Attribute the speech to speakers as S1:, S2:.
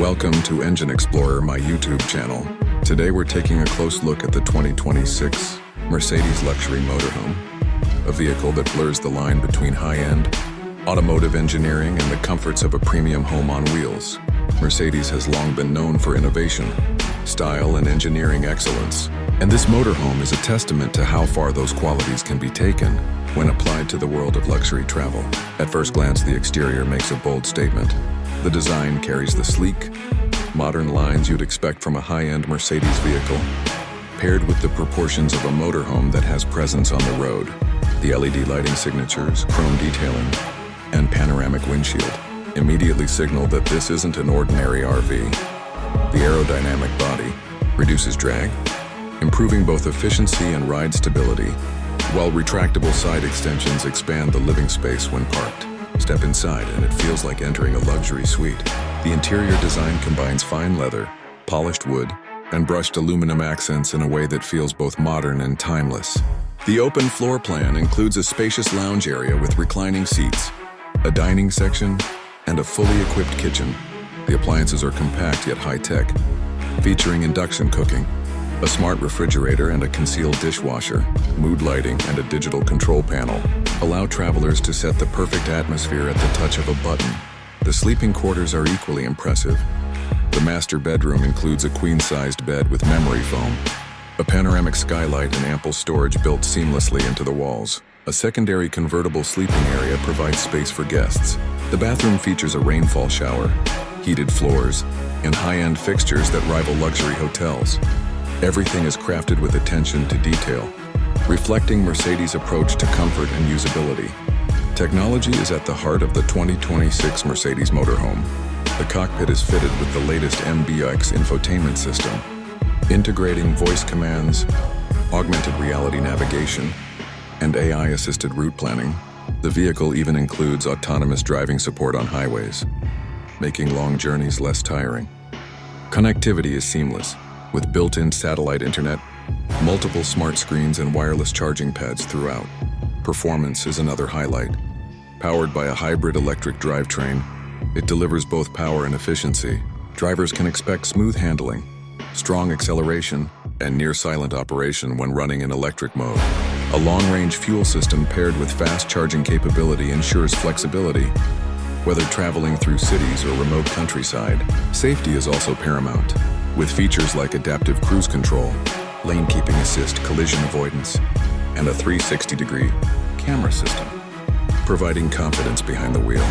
S1: Welcome to Engine Explorer, my YouTube channel. Today we're taking a close look at the 2026 Mercedes luxury motorhome, a vehicle that blurs the line between high-end automotive engineering and the comforts of a premium home on wheels. Mercedes has long been known for innovation, style, and engineering excellence, and this motorhome is a testament to how far those qualities can be taken when applied to the world of luxury travel. At first glance, the exterior makes a bold statement. The design carries the sleek, modern lines you'd expect from a high-end Mercedes vehicle, paired with the proportions of a motorhome that has presence on the road. The LED lighting signatures, chrome detailing, and panoramic windshield immediately signal that this isn't an ordinary RV. The aerodynamic body reduces drag, improving both efficiency and ride stability, while retractable side extensions expand the living space when parked. Step inside and it feels like entering a luxury suite. The interior design combines fine leather, polished wood, and brushed aluminum accents in a way that feels both modern and timeless. The open floor plan includes a spacious lounge area with reclining seats, a dining section, and a fully equipped kitchen. The appliances are compact yet high-tech, featuring induction cooking, a smart refrigerator and a concealed dishwasher, mood lighting, and a digital control panel allow travelers to set the perfect atmosphere at the touch of a button. The sleeping quarters are equally impressive. The master bedroom includes a queen-sized bed with memory foam, a panoramic skylight, and ample storage built seamlessly into the walls. A secondary convertible sleeping area provides space for guests. The bathroom features a rainfall shower, heated floors, and high-end fixtures that rival luxury hotels. Everything is crafted with attention to detail, reflecting Mercedes' approach to comfort and usability. Technology is at the heart of the 2026 Mercedes motorhome. The cockpit is fitted with the latest MBUX infotainment system, integrating voice commands, augmented reality navigation, and AI-assisted route planning. The vehicle even includes autonomous driving support on highways, making long journeys less tiring. Connectivity is seamless, with built-in satellite internet, multiple smart screens, and wireless charging pads throughout. Performance is another highlight. Powered by a hybrid electric drivetrain, it delivers both power and efficiency. Drivers can expect smooth handling, strong acceleration, and near-silent operation when running in electric mode. A long-range fuel system paired with fast charging capability ensures flexibility, whether traveling through cities or remote countryside. Safety is also paramount, with features like adaptive cruise control, lane keeping assist, collision avoidance, and a 360-degree camera system, providing confidence behind the wheel.